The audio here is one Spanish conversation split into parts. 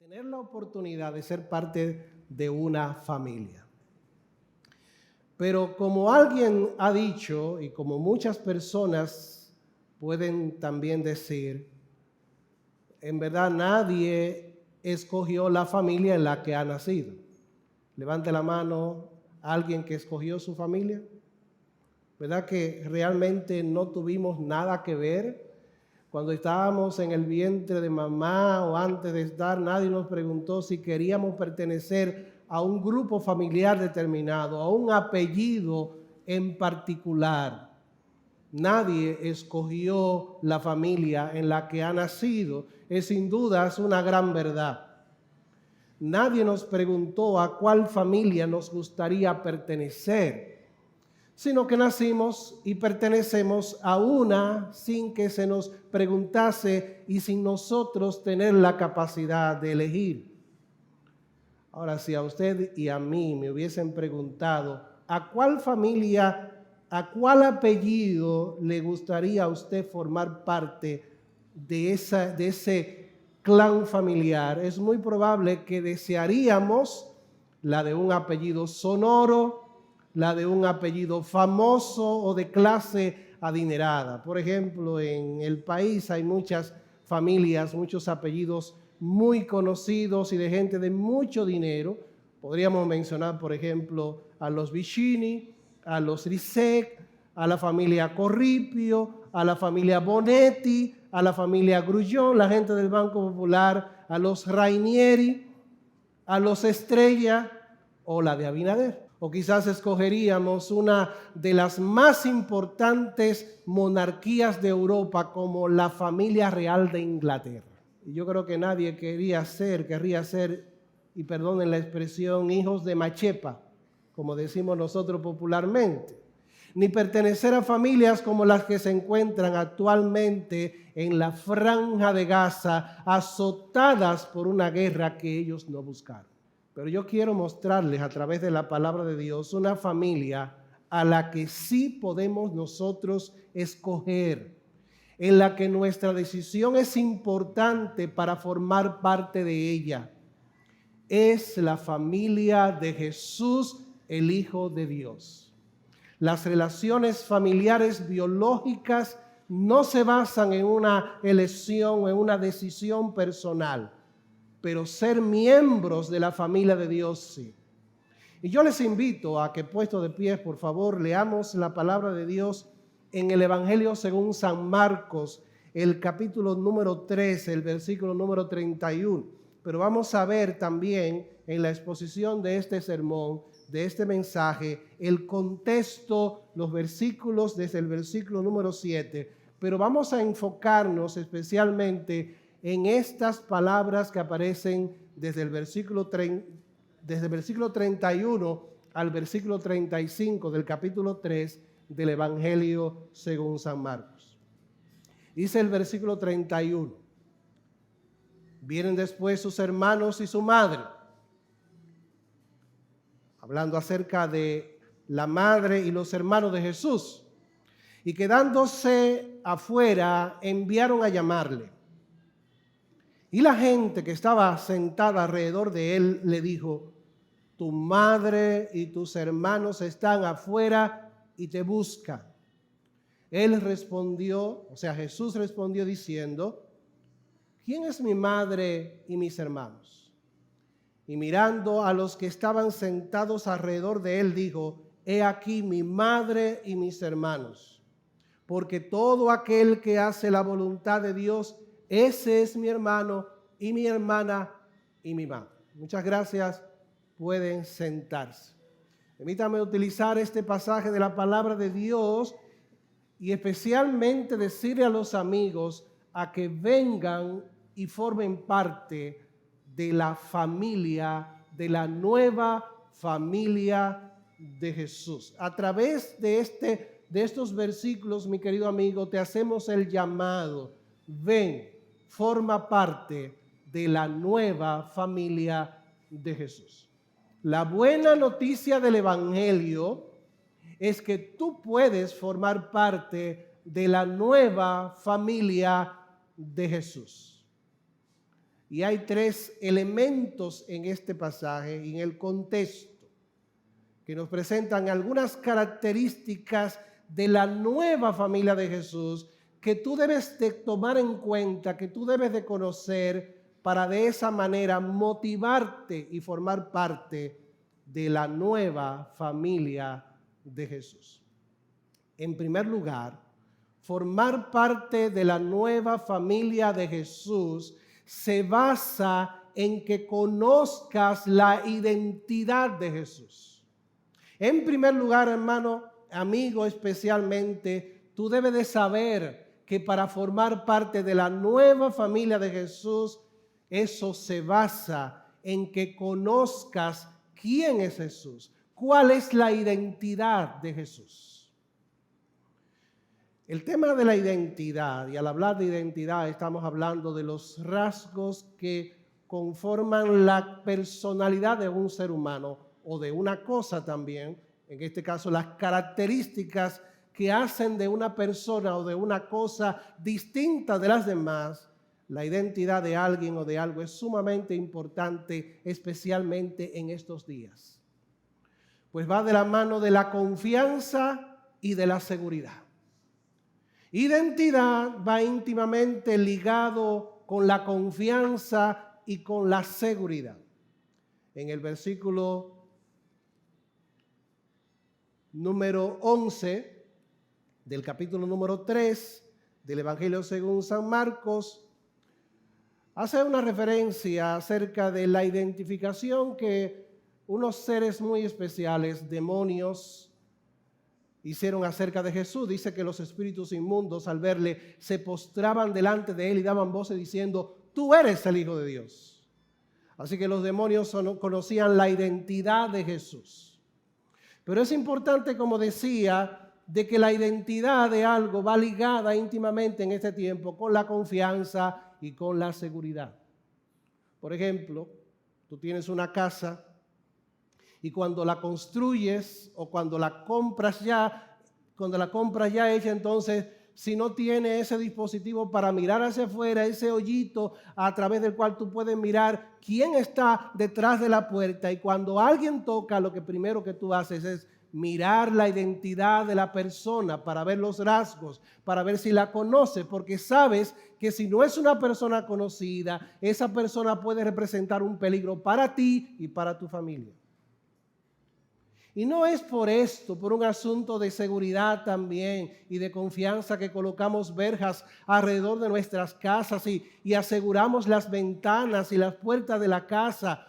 tener la oportunidad de ser parte de una familia. Pero como alguien ha dicho, y como muchas personas pueden también decir, en verdad nadie escogió la familia en la que ha nacido. Levante la mano alguien que escogió su familia. ¿Verdad que realmente no tuvimos nada que ver? Cuando estábamos en el vientre de mamá o antes de estar, nadie nos preguntó si queríamos pertenecer a un grupo familiar determinado, a un apellido en particular. Nadie escogió la familia en la que ha nacido. Es sin duda una gran verdad. Nadie nos preguntó a cuál familia nos gustaría pertenecer, sino que nacimos y pertenecemos a una sin que se nos preguntase y sin nosotros tener la capacidad de elegir. Ahora, si a usted y a mí me hubiesen preguntado a cuál familia, a cuál apellido le gustaría a usted formar parte de ese clan familiar, es muy probable que desearíamos la de un apellido sonoro, la de un apellido famoso o de clase adinerada. Por ejemplo, en el país hay muchas familias, muchos apellidos muy conocidos y de gente de mucho dinero. Podríamos mencionar, por ejemplo, a los Vicini, a los Rizek, a la familia Corripio, a la familia Bonetti, a la familia Grullón, la gente del Banco Popular, a los Rainieri, a los Estrella o la de Abinader. O quizás escogeríamos una de las más importantes monarquías de Europa como la familia real de Inglaterra. Y yo creo que nadie querría ser, y perdonen la expresión, hijos de machepa, como decimos nosotros popularmente, ni pertenecer a familias como las que se encuentran actualmente en la Franja de Gaza, azotadas por una guerra que ellos no buscaron. Pero yo quiero mostrarles a través de la palabra de Dios una familia a la que sí podemos nosotros escoger, en la que nuestra decisión es importante para formar parte de ella. Es la familia de Jesús, el Hijo de Dios. Las relaciones familiares biológicas no se basan en una elección o en una decisión personal, pero ser miembros de la familia de Dios sí. Y yo les invito a que, puesto de pie, por favor, leamos la palabra de Dios en el Evangelio según San Marcos, el capítulo número 13, el versículo número 31. Pero vamos a ver también en la exposición de este sermón, de este mensaje, el contexto, los versículos desde el versículo número 7. Pero vamos a enfocarnos especialmente en estas palabras que aparecen desde el versículo 31 al versículo 35 del capítulo 3 del Evangelio según San Marcos. Dice el versículo 31. Vienen después sus hermanos y su madre, hablando acerca de la madre y los hermanos de Jesús, y quedándose afuera enviaron a llamarle. Y la gente que estaba sentada alrededor de él le dijo: tu madre y tus hermanos están afuera y te buscan. Él respondió, Jesús respondió diciendo: ¿quién es mi madre y mis hermanos? Y mirando a los que estaban sentados alrededor de él, dijo: he aquí mi madre y mis hermanos, porque todo aquel que hace la voluntad de Dios, ese es mi hermano y mi hermana y mi madre. Muchas gracias. Pueden sentarse. Permítame utilizar este pasaje de la palabra de Dios y especialmente decirle a los amigos a que vengan y formen parte de la familia, de la nueva familia de Jesús. A través de estos versículos, mi querido amigo, te hacemos el llamado: ven, forma parte de la nueva familia de Jesús. La buena noticia del Evangelio es que tú puedes formar parte de la nueva familia de Jesús. Y hay tres elementos en este pasaje y en el contexto que nos presentan algunas características de la nueva familia de Jesús que tú debes de tomar en cuenta, que tú debes de conocer para de esa manera motivarte y formar parte de la nueva familia de Jesús. En primer lugar, formar parte de la nueva familia de Jesús se basa en que conozcas la identidad de Jesús. En primer lugar, hermano, amigo especialmente, tú debes de saber que para formar parte de la nueva familia de Jesús, eso se basa en que conozcas quién es Jesús, cuál es la identidad de Jesús. El tema de la identidad, y al hablar de identidad estamos hablando de los rasgos que conforman la personalidad de un ser humano o de una cosa también, en este caso las características que hacen de una persona o de una cosa distinta de las demás. La identidad de alguien o de algo es sumamente importante, especialmente en estos días. Pues va de la mano de la confianza y de la seguridad. Identidad va íntimamente ligado con la confianza y con la seguridad. En el versículo número 11 del capítulo número 3 del Evangelio según San Marcos, hace una referencia acerca de la identificación que unos seres muy especiales, demonios, hicieron acerca de Jesús. Dice que los espíritus inmundos al verle se postraban delante de él y daban voces diciendo: tú eres el Hijo de Dios. Así que los demonios conocían la identidad de Jesús. Pero es importante, como decía, de que la identidad de algo va ligada íntimamente en este tiempo con la confianza y con la seguridad. Por ejemplo, tú tienes una casa y cuando la construyes o cuando la compras ya hecha, entonces si no tiene ese dispositivo para mirar hacia afuera, ese hoyito a través del cual tú puedes mirar quién está detrás de la puerta, y cuando alguien toca, lo que primero que tú haces es mirar la identidad de la persona para ver los rasgos, para ver si la conoces, porque sabes que si no es una persona conocida, esa persona puede representar un peligro para ti y para tu familia. Y no es por esto, por un asunto de seguridad también y de confianza, que colocamos verjas alrededor de nuestras casas y aseguramos las ventanas y las puertas de la casa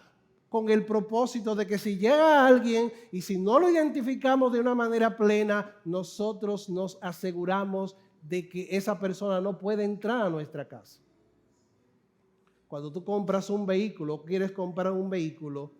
con el propósito de que si llega alguien y si no lo identificamos de una manera plena, nosotros nos aseguramos de que esa persona no puede entrar a nuestra casa. Cuando tú compras un vehículo, quieres comprar un vehículo,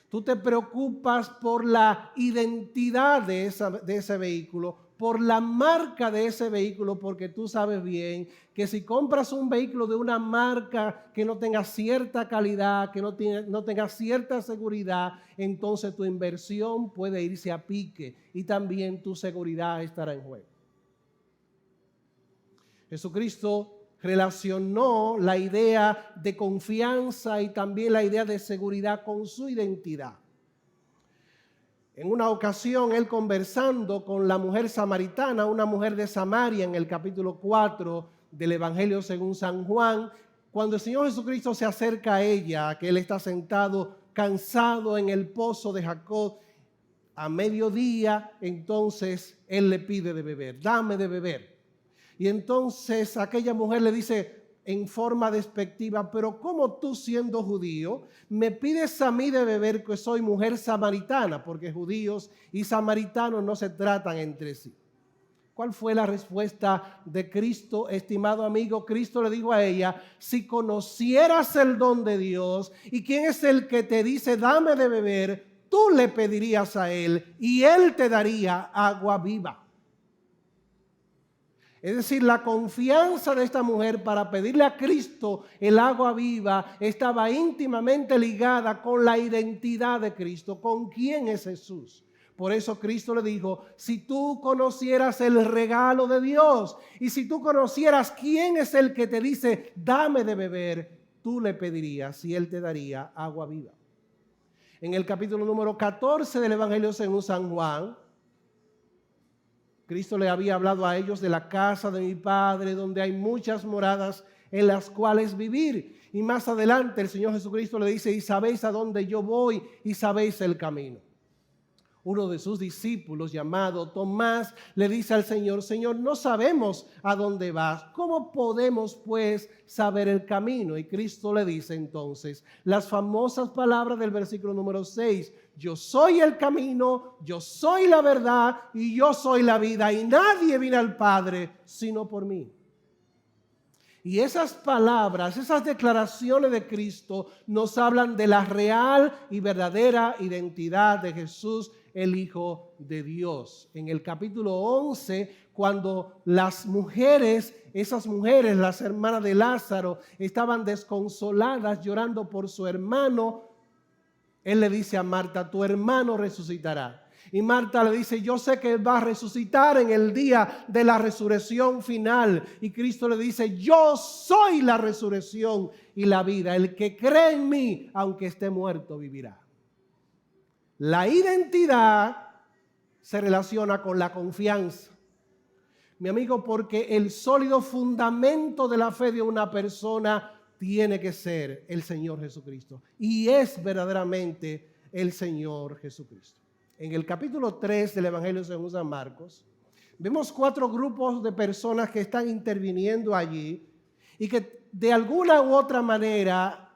tú te preocupas por la identidad de ese vehículo, por la marca de ese vehículo, porque tú sabes bien que si compras un vehículo de una marca que no tenga cierta calidad, que no tenga cierta seguridad, entonces tu inversión puede irse a pique y también tu seguridad estará en juego. Jesucristo relacionó la idea de confianza y también la idea de seguridad con su identidad. En una ocasión, él conversando con la mujer samaritana, una mujer de Samaria, en el capítulo 4 del Evangelio según San Juan, cuando el Señor Jesucristo se acerca a ella, que él está sentado cansado en el pozo de Jacob a mediodía, entonces él le pide de beber: dame de beber. Y entonces aquella mujer le dice en forma despectiva: pero ¿cómo tú, siendo judío, me pides a mí de beber, que soy mujer samaritana? Porque judíos y samaritanos no se tratan entre sí. ¿Cuál fue la respuesta de Cristo, estimado amigo? Cristo le dijo a ella: si conocieras el don de Dios y quién es el que te dice dame de beber, tú le pedirías a él y él te daría agua viva. Es decir, la confianza de esta mujer para pedirle a Cristo el agua viva estaba íntimamente ligada con la identidad de Cristo, con quién es Jesús. Por eso Cristo le dijo: si tú conocieras el regalo de Dios y si tú conocieras quién es el que te dice dame de beber, tú le pedirías y Él te daría agua viva. En el capítulo número 14 del Evangelio según San Juan, Cristo le había hablado a ellos de la casa de mi Padre, donde hay muchas moradas en las cuales vivir. Y más adelante el Señor Jesucristo le dice, y sabéis a dónde yo voy y sabéis el camino. Uno de sus discípulos, llamado Tomás, le dice al Señor, Señor, no sabemos a dónde vas. ¿Cómo podemos, pues, saber el camino? Y Cristo le dice entonces las famosas palabras del versículo número 6. Yo soy el camino, yo soy la verdad y yo soy la vida. Y nadie viene al Padre sino por mí. Y esas palabras, esas declaraciones de Cristo nos hablan de la real y verdadera identidad de Jesús, el Hijo de Dios. En el capítulo 11, cuando las mujeres, esas mujeres, las hermanas de Lázaro, estaban desconsoladas llorando por su hermano, Él le dice a Marta, tu hermano resucitará. Y Marta le dice, yo sé que Él va a resucitar en el día de la resurrección final. Y Cristo le dice, yo soy la resurrección y la vida. El que cree en mí, aunque esté muerto, vivirá. La identidad se relaciona con la confianza. Mi amigo, porque el sólido fundamento de la fe de una persona tiene que ser el Señor Jesucristo. Y es verdaderamente el Señor Jesucristo. En el capítulo 3 del Evangelio según San Marcos, vemos 4 grupos de personas que están interviniendo allí y que de alguna u otra manera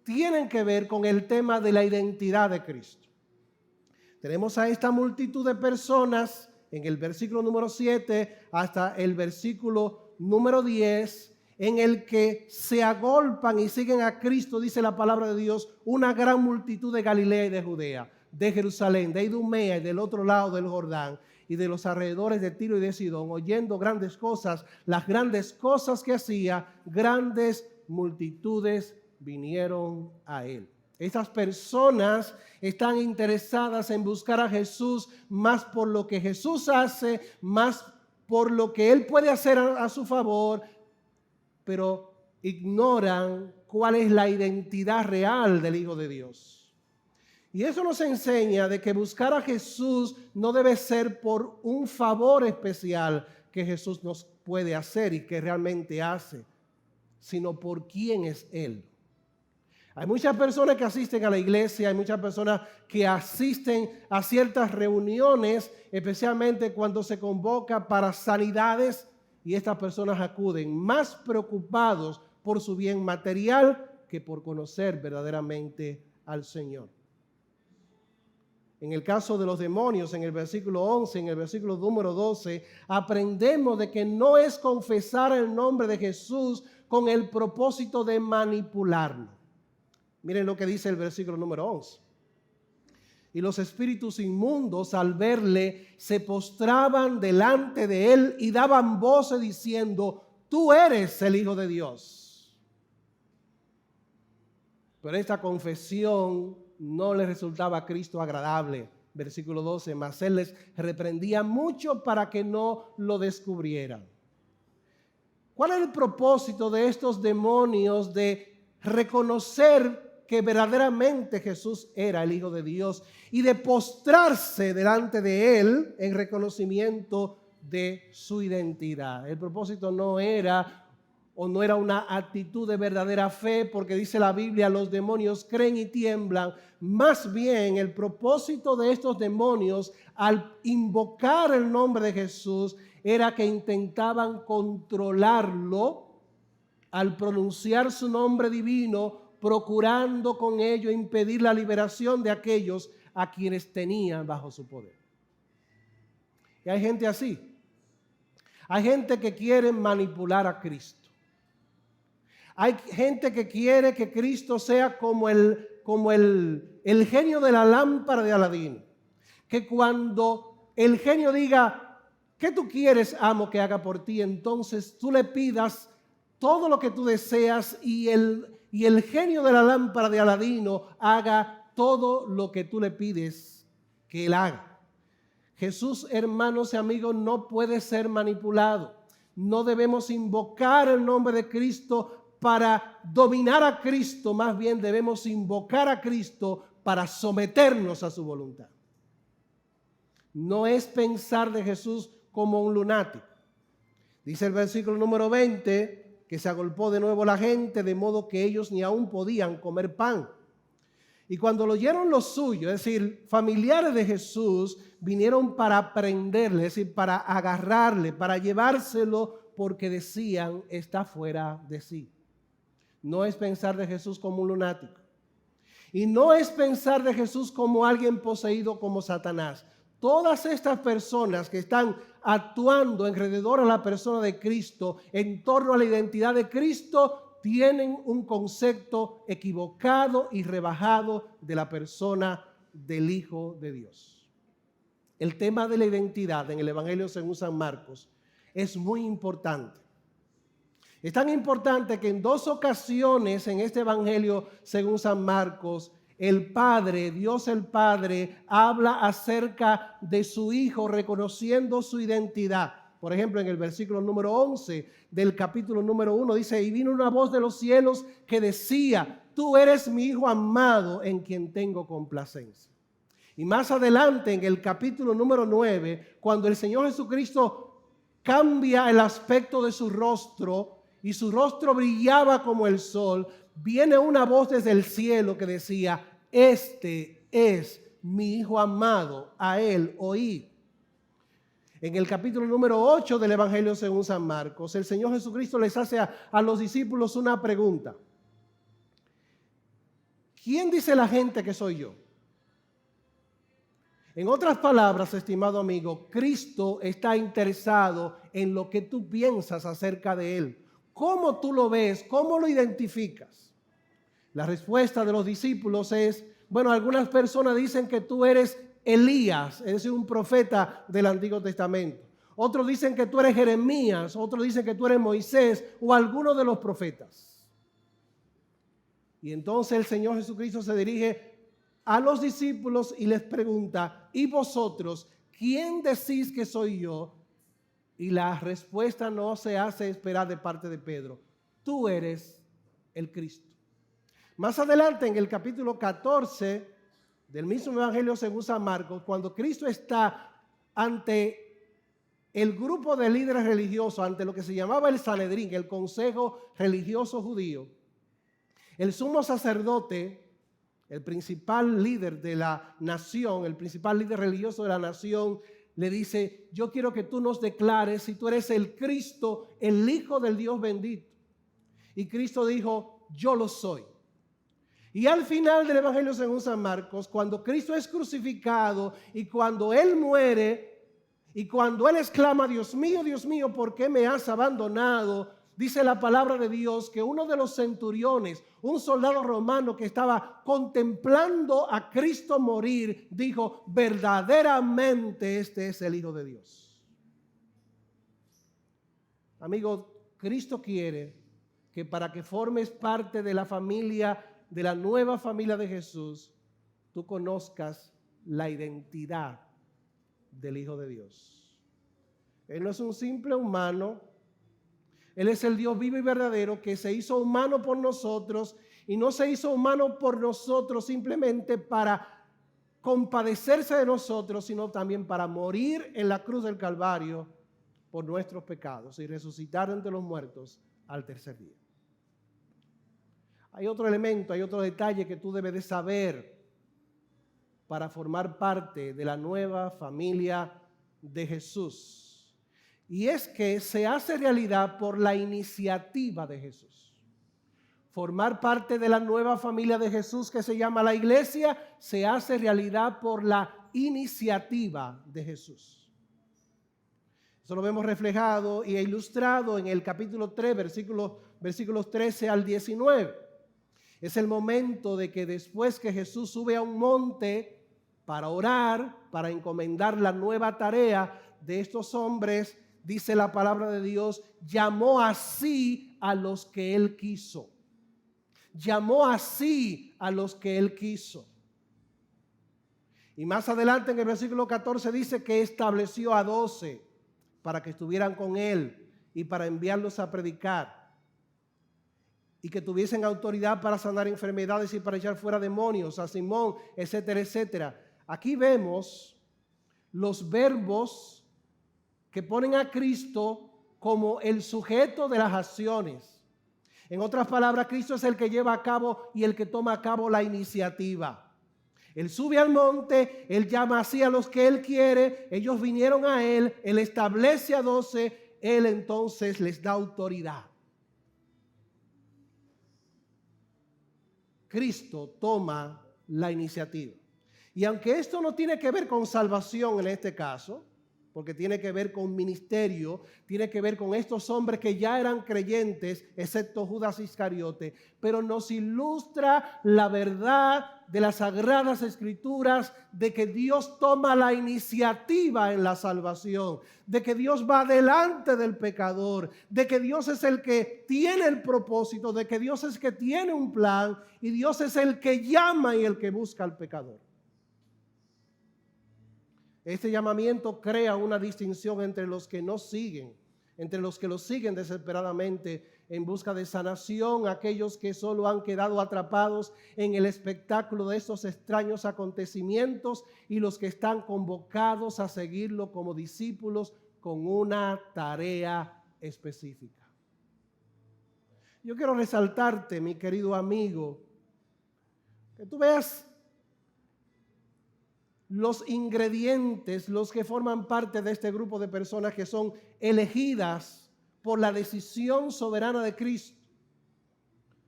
tienen que ver con el tema de la identidad de Cristo. Tenemos a esta multitud de personas en el versículo número 7 hasta el versículo número 10, en el que se agolpan y siguen a Cristo, dice la palabra de Dios, una gran multitud de Galilea y de Judea, de Jerusalén, de Idumea y del otro lado del Jordán y de los alrededores de Tiro y de Sidón, oyendo grandes cosas, las grandes cosas que hacía, grandes multitudes vinieron a Él. Estas personas están interesadas en buscar a Jesús más por lo que Jesús hace, más por lo que Él puede hacer a su favor, pero ignoran cuál es la identidad real del Hijo de Dios. Y eso nos enseña de que buscar a Jesús no debe ser por un favor especial que Jesús nos puede hacer y que realmente hace, sino por quién es Él. Hay muchas personas que asisten a la iglesia, hay muchas personas que asisten a ciertas reuniones, especialmente cuando se convoca para sanidades, y estas personas acuden más preocupados por su bien material que por conocer verdaderamente al Señor. En el caso de los demonios, en el versículo 11, en el versículo número 12, aprendemos de que no es confesar el nombre de Jesús con el propósito de manipularlo. Miren lo que dice el versículo número 11. Y los espíritus inmundos al verle se postraban delante de él y daban voces diciendo, tú eres el Hijo de Dios. Pero esta confesión no le resultaba a Cristo agradable. Versículo 12, mas él les reprendía mucho para que no lo descubrieran. ¿Cuál es el propósito de estos demonios de reconocer que verdaderamente Jesús era el Hijo de Dios y de postrarse delante de Él en reconocimiento de su identidad? El propósito no era una actitud de verdadera fe, porque dice la Biblia, los demonios creen y tiemblan. Más bien, el propósito de estos demonios al invocar el nombre de Jesús era que intentaban controlarlo al pronunciar su nombre divino, procurando con ello impedir la liberación de aquellos a quienes tenían bajo su poder. Y hay gente así. Hay gente que quiere manipular a Cristo. Hay gente que quiere que Cristo sea como el genio de la lámpara de Aladín. Que cuando el genio diga, ¿qué tú quieres, amo, que haga por ti? Entonces tú le pidas todo lo que tú deseas y el genio de la lámpara de Aladino haga todo lo que tú le pides que él haga. Jesús, hermanos y amigos, no puede ser manipulado. No debemos invocar el nombre de Cristo para dominar a Cristo, más bien debemos invocar a Cristo para someternos a su voluntad. No es pensar de Jesús como un lunático. Dice el versículo número 20 que se agolpó de nuevo la gente, de modo que ellos ni aún podían comer pan. Y cuando lo oyeron los suyos, es decir, familiares de Jesús, vinieron para prenderle, es decir, para agarrarle, para llevárselo, porque decían, está fuera de sí. No es pensar de Jesús como un lunático. Y no es pensar de Jesús como alguien poseído como Satanás. Todas estas personas que están actuando alrededor a la persona de Cristo, en torno a la identidad de Cristo, tienen un concepto equivocado y rebajado de la persona del Hijo de Dios. El tema de la identidad en el Evangelio según San Marcos es muy importante. Es tan importante que en 2 ocasiones en este Evangelio según San Marcos, el Padre, Dios el Padre, habla acerca de su Hijo reconociendo su identidad. Por ejemplo, en el versículo número 11 del capítulo número 1 dice, y vino una voz de los cielos que decía, tú eres mi Hijo amado en quien tengo complacencia. Y más adelante en el capítulo número 9, cuando el Señor Jesucristo cambia el aspecto de su rostro y su rostro brillaba como el sol, viene una voz desde el cielo que decía, este es mi Hijo amado, a él oí. En el capítulo número 8 del Evangelio según San Marcos, el Señor Jesucristo les hace a los discípulos una pregunta. ¿Quién dice la gente que soy yo? En otras palabras, estimado amigo, Cristo está interesado en lo que tú piensas acerca de Él. ¿Cómo tú lo ves? ¿Cómo lo identificas? La respuesta de los discípulos es, bueno, algunas personas dicen que tú eres Elías, es decir, un profeta del Antiguo Testamento. Otros dicen que tú eres Jeremías, otros dicen que tú eres Moisés o alguno de los profetas. Y entonces el Señor Jesucristo se dirige a los discípulos y les pregunta, ¿y vosotros quién decís que soy yo? Y la respuesta no se hace esperar de parte de Pedro. Tú eres el Cristo. Más adelante en el capítulo 14 del mismo Evangelio según San Marcos, cuando Cristo está ante el grupo de líderes religiosos, ante lo que se llamaba el Sanedrín, el consejo religioso judío, el sumo sacerdote, el principal líder de la nación, el principal líder religioso de la nación, le dice, yo quiero que tú nos declares si tú eres el Cristo, el Hijo del Dios bendito. Y Cristo dijo, yo lo soy. Y al final del Evangelio según San Marcos, cuando Cristo es crucificado y cuando Él muere y cuando Él exclama, Dios mío, ¿por qué me has abandonado? Dice la palabra de Dios que uno de los centuriones, un soldado romano que estaba contemplando a Cristo morir, dijo, verdaderamente este es el Hijo de Dios. Amigo, Cristo quiere que para que formes parte de la familia, de la nueva familia de Jesús, tú conozcas la identidad del Hijo de Dios. Él no es un simple humano. Él es el Dios vivo y verdadero que se hizo humano por nosotros y no se hizo humano por nosotros simplemente para compadecerse de nosotros, sino también para morir en la cruz del Calvario por nuestros pecados y resucitar entre los muertos al tercer día. Hay otro elemento, hay otro detalle que tú debes de saber para formar parte de la nueva familia de Jesús. Y es que se hace realidad por la iniciativa de Jesús. Formar parte de la nueva familia de Jesús que se llama la iglesia se hace realidad por la iniciativa de Jesús. Eso lo vemos reflejado y ilustrado en el capítulo 3, versículos 13 al 19. Es el momento de que después que Jesús sube a un monte para orar, para encomendar la nueva tarea de estos hombres, dice la palabra de Dios, llamó así a los que Él quiso. Llamó así a los que Él quiso. Y más adelante en el versículo 14 dice que estableció a 12 para que estuvieran con Él y para enviarlos a predicar. y que tuviesen autoridad para sanar enfermedades y para echar fuera demonios, a Simón, etcétera, etcétera. Aquí vemos los verbos que ponen a Cristo como el sujeto de las acciones. En otras palabras, Cristo es el que lleva a cabo y el que toma a cabo la iniciativa. Él sube al monte, Él llama así a los que Él quiere, ellos vinieron a Él, Él establece a 12, Él entonces les da autoridad. Cristo toma la iniciativa. Y aunque esto no tiene que ver con salvación en este caso, porque tiene que ver con ministerio, tiene que ver con estos hombres que ya eran creyentes, excepto Judas Iscariote, pero nos ilustra la verdad de las Sagradas Escrituras, de que Dios toma la iniciativa en la salvación, de que Dios va delante del pecador, de que Dios es el que tiene el propósito, de que Dios es el que tiene un plan y Dios es el que llama y el que busca al pecador. Este llamamiento crea una distinción entre los que no siguen, entre los que lo siguen desesperadamente en busca de sanación, aquellos que solo han quedado atrapados en el espectáculo de estos extraños acontecimientos y los que están convocados a seguirlo como discípulos con una tarea específica. Yo quiero resaltarte, mi querido amigo, que tú veas los ingredientes, los que forman parte de este grupo de personas que son elegidas por la decisión soberana de Cristo.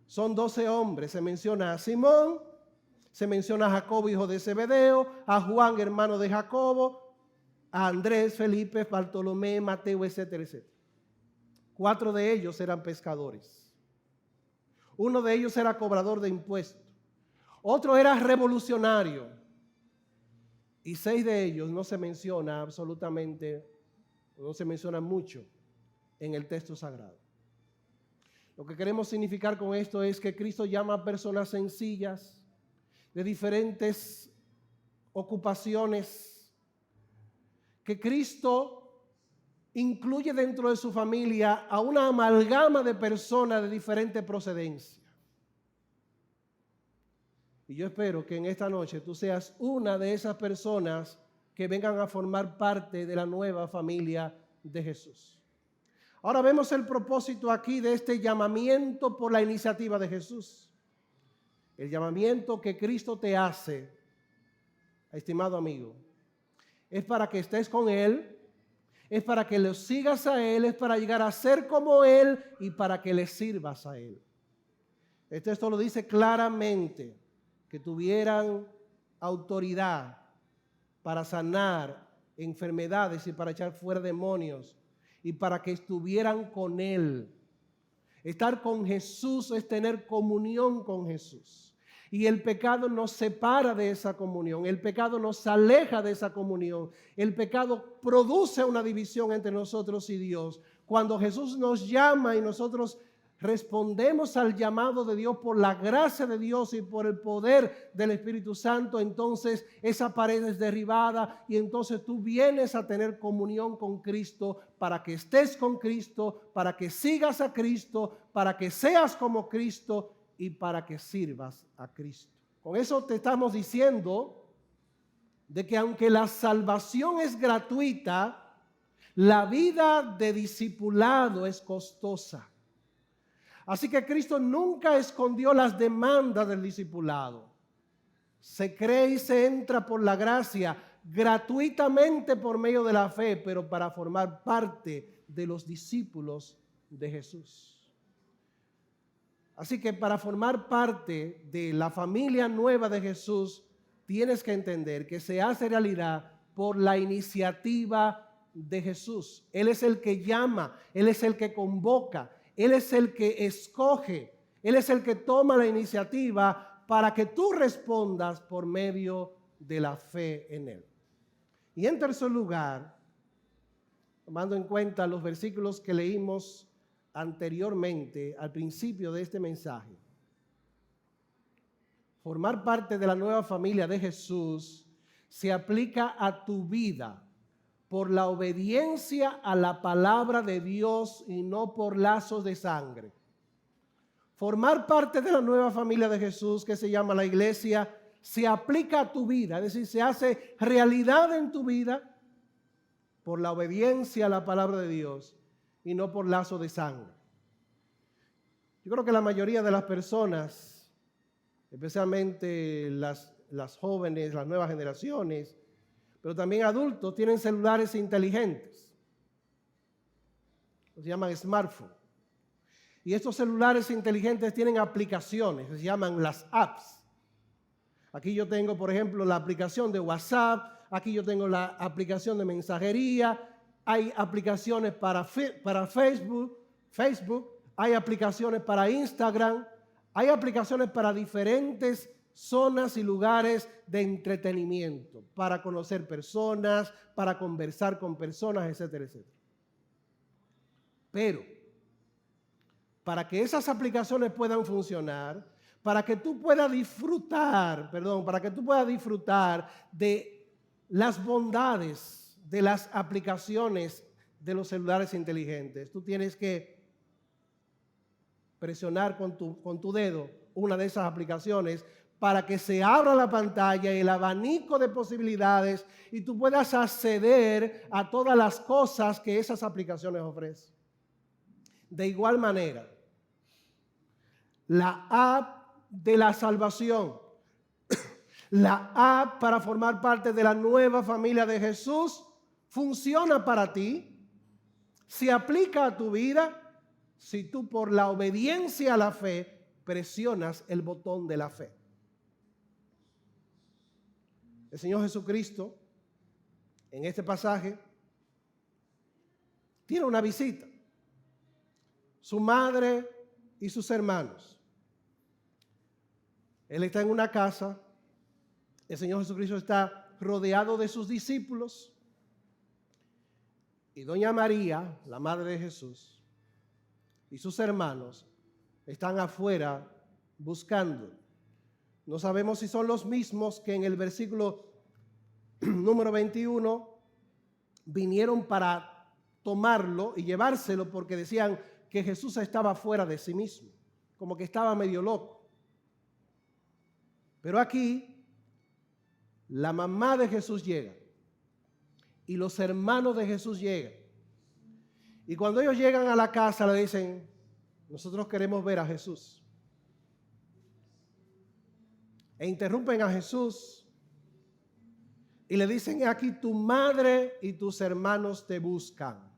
Son 12 hombres. Se menciona a Simón, se menciona a Jacobo, hijo de Zebedeo, a Juan, hermano de Jacobo, a Andrés, Felipe, Bartolomé, Mateo, etcétera, etcétera. 4 de ellos eran pescadores. Uno de ellos era cobrador de impuestos. Otro era revolucionario. Y 6 de ellos no se menciona absolutamente, no se menciona mucho en el texto sagrado. Lo que queremos significar con esto es que Cristo llama a personas sencillas, de diferentes ocupaciones, que Cristo incluye dentro de su familia a una amalgama de personas de diferente procedencia. Y yo espero que en esta noche tú seas una de esas personas que vengan a formar parte de la nueva familia de Jesús. Ahora vemos el propósito aquí de este llamamiento por la iniciativa de Jesús. El llamamiento que Cristo te hace, estimado amigo, es para que estés con Él, es para que lo sigas a Él, es para llegar a ser como Él y para que le sirvas a Él. El texto lo dice claramente, que tuvieran autoridad para sanar enfermedades y para echar fuera demonios y para que estuvieran con Él. Estar con Jesús es tener comunión con Jesús. Y el pecado nos separa de esa comunión, el pecado nos aleja de esa comunión, el pecado produce una división entre nosotros y Dios. Cuando Jesús nos llama y nosotros respondemos al llamado de Dios por la gracia de Dios y por el poder del Espíritu Santo, entonces esa pared es derribada y entonces tú vienes a tener comunión con Cristo para que estés con Cristo, para que sigas a Cristo, para que seas como Cristo y para que sirvas a Cristo. Con eso te estamos diciendo de que aunque la salvación es gratuita, la vida de discipulado es costosa. Así que Cristo nunca escondió las demandas del discipulado. Se cree y se entra por la gracia gratuitamente por medio de la fe, pero para formar parte de los discípulos de Jesús. Así que para formar parte de la familia nueva de Jesús, tienes que entender que se hace realidad por la iniciativa de Jesús. Él es el que llama, Él es el que convoca, Él es el que escoge, Él es el que toma la iniciativa para que tú respondas por medio de la fe en Él. Y en tercer lugar, tomando en cuenta los versículos que leímos anteriormente al principio de este mensaje, formar parte de la nueva familia de Jesús se aplica a tu vida por la obediencia a la palabra de Dios y no por lazos de sangre. Formar parte de la nueva familia de Jesús, que se llama la iglesia, se aplica a tu vida, es decir, se hace realidad en tu vida por la obediencia a la palabra de Dios y no por lazo de sangre. Yo creo que la mayoría de las personas, especialmente las jóvenes, las nuevas generaciones, pero también adultos, tienen celulares inteligentes. Se llaman smartphones. Y estos celulares inteligentes tienen aplicaciones, se llaman las apps. Aquí yo tengo, por ejemplo, la aplicación de WhatsApp, aquí yo tengo la aplicación de mensajería, hay aplicaciones para Facebook, hay aplicaciones para Instagram, hay aplicaciones para diferentes zonas y lugares de entretenimiento, para conocer personas, para conversar con personas, etcétera, etcétera. Pero para que esas aplicaciones puedan funcionar, para que tú puedas disfrutar de las bondades de las aplicaciones de los celulares inteligentes, tú tienes que presionar con tu dedo una de esas aplicaciones para que se abra la pantalla y el abanico de posibilidades y tú puedas acceder a todas las cosas que esas aplicaciones ofrecen. De igual manera, la app de la salvación, la app para formar parte de la nueva familia de Jesús, funciona para ti, se aplica a tu vida si tú por la obediencia a la fe presionas el botón de la fe. El Señor Jesucristo, en este pasaje, tiene una visita. Su madre y sus hermanos. Él está en una casa, el Señor Jesucristo está rodeado de sus discípulos y doña María, la madre de Jesús, y sus hermanos están afuera buscando. No sabemos si son los mismos que en el versículo número 21 vinieron para tomarlo y llevárselo porque decían que Jesús estaba fuera de sí mismo, como que estaba medio loco. Pero aquí, la mamá de Jesús llega y los hermanos de Jesús llegan. Y cuando ellos llegan a la casa le dicen, nosotros queremos ver a Jesús. E interrumpen a Jesús y le dicen, aquí tu madre y tus hermanos te buscan.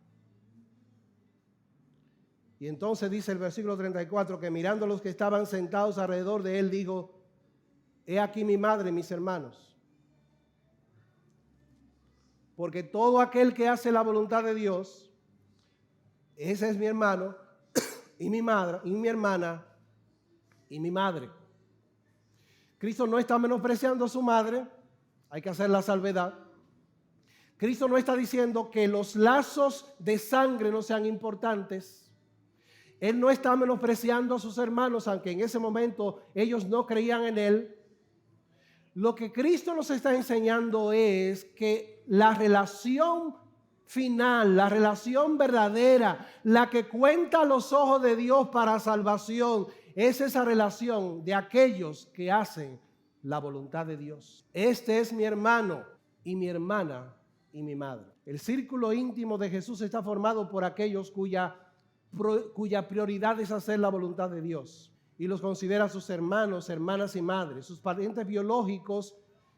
Y entonces dice el versículo 34 que mirando a los que estaban sentados alrededor de él, dijo, he aquí mi madre y mis hermanos. Porque todo aquel que hace la voluntad de Dios, ese es mi hermano y mi madre y mi hermana y mi madre. Cristo no está menospreciando a su madre, hay que hacer la salvedad. Cristo no está diciendo que los lazos de sangre no sean importantes. Él no está menospreciando a sus hermanos, aunque en ese momento ellos no creían en él. Lo que Cristo nos está enseñando es que la relación final, la relación verdadera, la que cuenta a los ojos de Dios para salvación, es esa relación de aquellos que hacen la voluntad de Dios. Este es mi hermano y mi hermana y mi madre. El círculo íntimo de Jesús está formado por aquellos cuya prioridad es hacer la voluntad de Dios. Y los considera sus hermanos, hermanas y madres. Sus parientes biológicos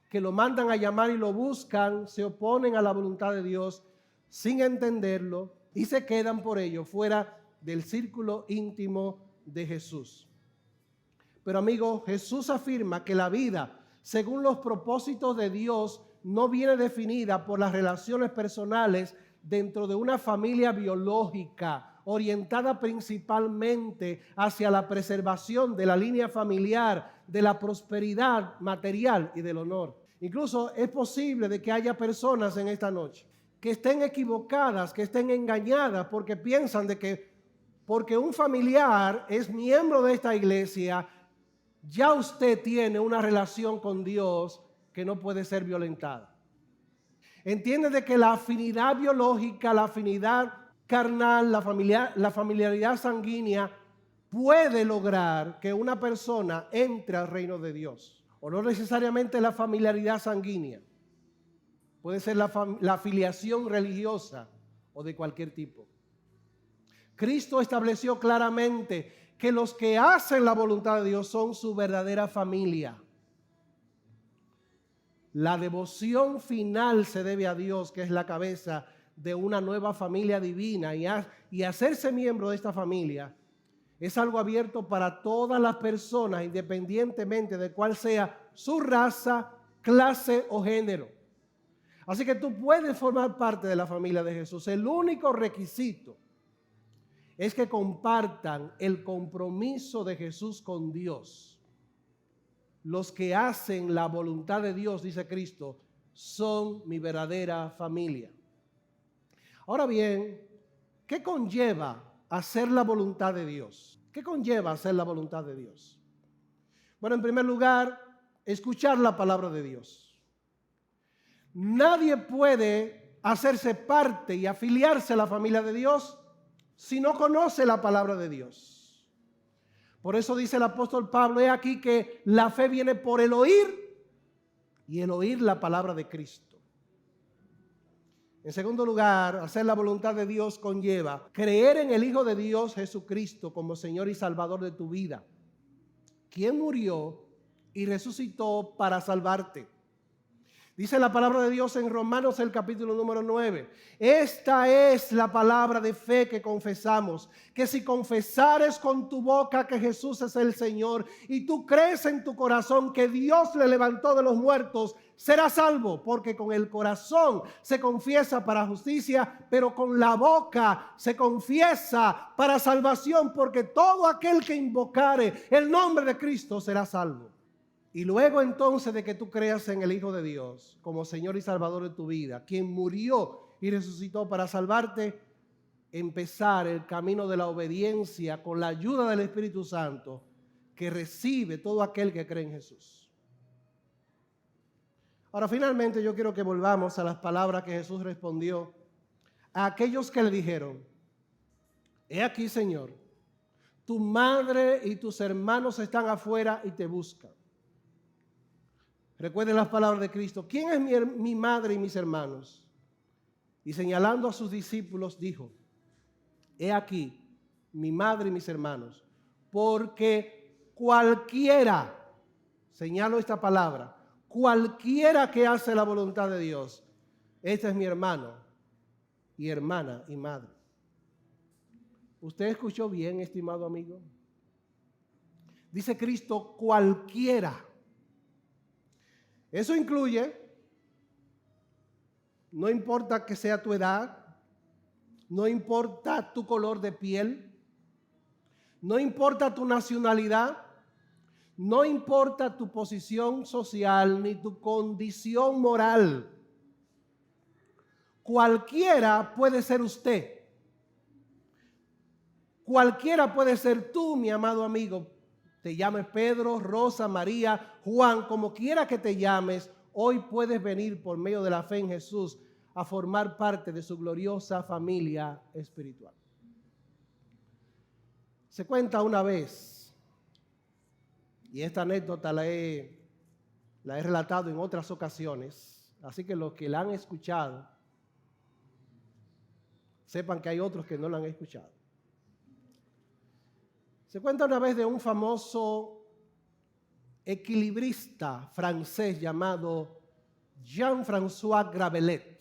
que lo mandan a llamar y lo buscan, se oponen a la voluntad de Dios sin entenderlo y se quedan por ello fuera del círculo íntimo de Jesús. Pero amigo, Jesús afirma que la vida, según los propósitos de Dios, no viene definida por las relaciones personales dentro de una familia biológica, orientada principalmente hacia la preservación de la línea familiar, de la prosperidad material y del honor. Incluso es posible de que haya personas en esta noche que estén equivocadas, que estén engañadas porque piensan de que porque un familiar es miembro de esta iglesia, ya usted tiene una relación con Dios que no puede ser violentada. Entiende de que la afinidad biológica, la afinidad carnal, la familiaridad sanguínea puede lograr que una persona entre al reino de Dios. O no necesariamente la familiaridad sanguínea. Puede ser la afiliación religiosa o de cualquier tipo. Cristo estableció claramente que los que hacen la voluntad de Dios son su verdadera familia. La devoción final se debe a Dios, que es la cabeza de una nueva familia divina, y hacerse miembro de esta familia es algo abierto para todas las personas, independientemente de cuál sea su raza, clase o género. Así que tú puedes formar parte de la familia de Jesús. El único requisito es que compartan el compromiso de Jesús con Dios. Los que hacen la voluntad de Dios, dice Cristo, son mi verdadera familia. Ahora bien, ¿qué conlleva hacer la voluntad de Dios? ¿Qué conlleva hacer la voluntad de Dios? Bueno, en primer lugar, escuchar la palabra de Dios. Nadie puede hacerse parte y afiliarse a la familia de Dios si no conoce la palabra de Dios. Por eso dice el apóstol Pablo, he aquí que la fe viene por el oír y el oír la palabra de Cristo. En segundo lugar, hacer la voluntad de Dios conlleva creer en el Hijo de Dios, Jesucristo, como Señor y Salvador de tu vida, quien murió y resucitó para salvarte. Dice la palabra de Dios en Romanos el capítulo número 9. Esta es la palabra de fe que confesamos, que si confesares con tu boca que Jesús es el Señor y tú crees en tu corazón que Dios le levantó de los muertos, serás salvo, porque con el corazón se confiesa para justicia, pero con la boca se confiesa para salvación, porque todo aquel que invocare el nombre de Cristo será salvo. Y luego entonces de que tú creas en el Hijo de Dios como Señor y Salvador de tu vida, quien murió y resucitó para salvarte, empezar el camino de la obediencia con la ayuda del Espíritu Santo que recibe todo aquel que cree en Jesús. Ahora, finalmente yo quiero que volvamos a las palabras que Jesús respondió a aquellos que le dijeron, he aquí, Señor, tu madre y tus hermanos están afuera y te buscan. Recuerden las palabras de Cristo. ¿Quién es mi madre y mis hermanos? Y señalando a sus discípulos dijo, he aquí mi madre y mis hermanos, porque cualquiera, señalo esta palabra, cualquiera que hace la voluntad de Dios, este es mi hermano y hermana y madre. ¿Usted escuchó bien, estimado amigo? Dice Cristo, cualquiera. Eso incluye, no importa que sea tu edad, no importa tu color de piel, no importa tu nacionalidad, no importa tu posición social ni tu condición moral. Cualquiera puede ser usted. Cualquiera puede ser tú, mi amado amigo. Te llames Pedro, Rosa, María, Juan, como quiera que te llames, hoy puedes venir por medio de la fe en Jesús a formar parte de su gloriosa familia espiritual. Se cuenta una vez, y esta anécdota la he relatado en otras ocasiones, así que los que la han escuchado, sepan que hay otros que no la han escuchado. Se cuenta una vez de un famoso equilibrista francés llamado Jean-François Gravelet.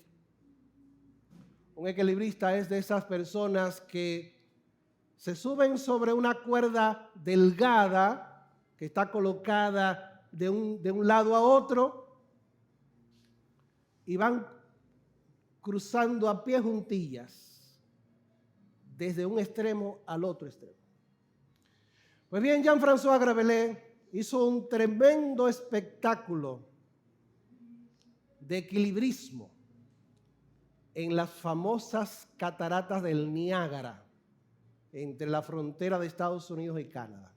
Un equilibrista es de esas personas que se suben sobre una cuerda delgada que está colocada de un lado a otro y van cruzando a pie juntillas desde un extremo al otro extremo. Pues bien, Jean-François Gravelet hizo un tremendo espectáculo de equilibrismo en las famosas cataratas del Niágara, entre la frontera de Estados Unidos y Canadá.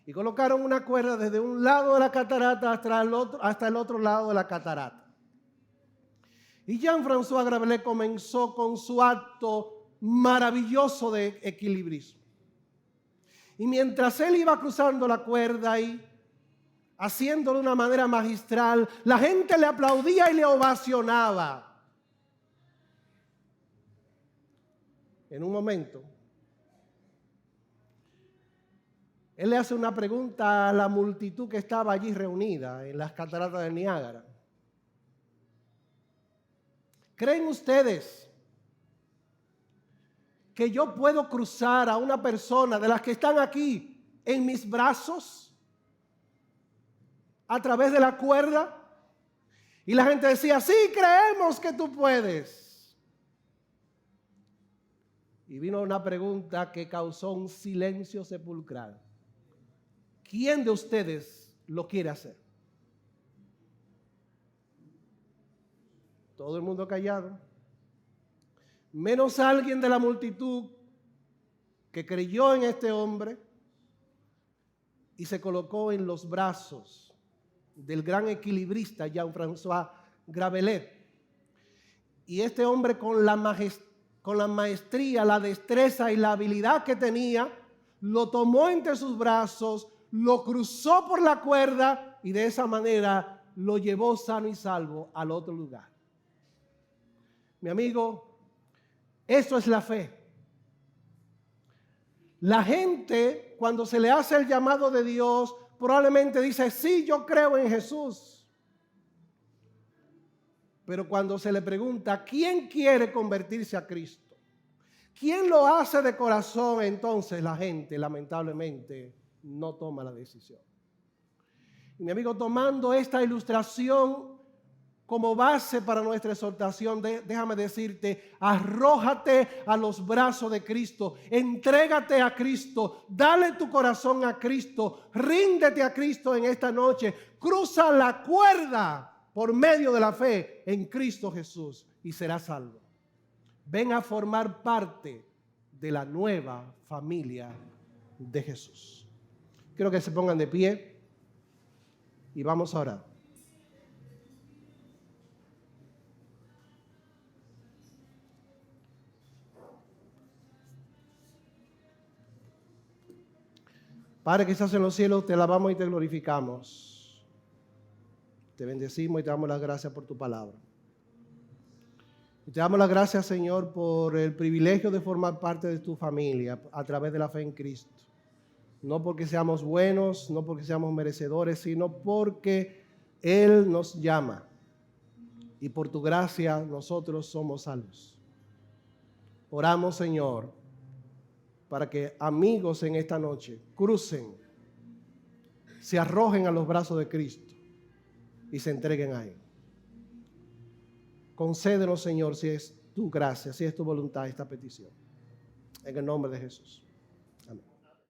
Y colocaron una cuerda desde un lado de la catarata hasta el otro lado de la catarata. Y Jean-François Gravelet comenzó con su acto maravilloso de equilibrismo. Y mientras él iba cruzando la cuerda y haciéndolo de una manera magistral, la gente le aplaudía y le ovacionaba. En un momento, él le hace una pregunta a la multitud que estaba allí reunida en las cataratas de Niágara. ¿Creen ustedes que yo puedo cruzar a una persona de las que están aquí en mis brazos a través de la cuerda? Y la gente decía, sí, creemos que tú puedes. Y vino una pregunta que causó un silencio sepulcral. ¿Quién de ustedes lo quiere hacer? Todo el mundo callado. Menos alguien de la multitud que creyó en este hombre y se colocó en los brazos del gran equilibrista Jean-François Gravelet. Y este hombre con la maestría, la destreza y la habilidad que tenía, lo tomó entre sus brazos, lo cruzó por la cuerda y de esa manera lo llevó sano y salvo al otro lugar. Mi amigo, eso es la fe. La gente, cuando se le hace el llamado de Dios, probablemente dice, sí, yo creo en Jesús. Pero cuando se le pregunta, ¿quién quiere convertirse a Cristo? ¿Quién lo hace de corazón? Entonces la gente, lamentablemente, no toma la decisión. Y mi amigo, tomando esta ilustración como base para nuestra exhortación, déjame decirte, arrójate a los brazos de Cristo, entrégate a Cristo, dale tu corazón a Cristo, ríndete a Cristo en esta noche, cruza la cuerda por medio de la fe en Cristo Jesús y serás salvo. Ven a formar parte de la nueva familia de Jesús. Quiero que se pongan de pie y vamos a orar. Padre que estás en los cielos, te alabamos y te glorificamos. Te bendecimos y te damos las gracias por tu palabra. Y te damos las gracias, Señor, por el privilegio de formar parte de tu familia a través de la fe en Cristo. No porque seamos buenos, no porque seamos merecedores, sino porque Él nos llama. Y por tu gracia nosotros somos salvos. Oramos, Señor, para que amigos en esta noche crucen, se arrojen a los brazos de Cristo y se entreguen a Él. Concédenos, Señor, si es tu gracia, si es tu voluntad, esta petición. En el nombre de Jesús.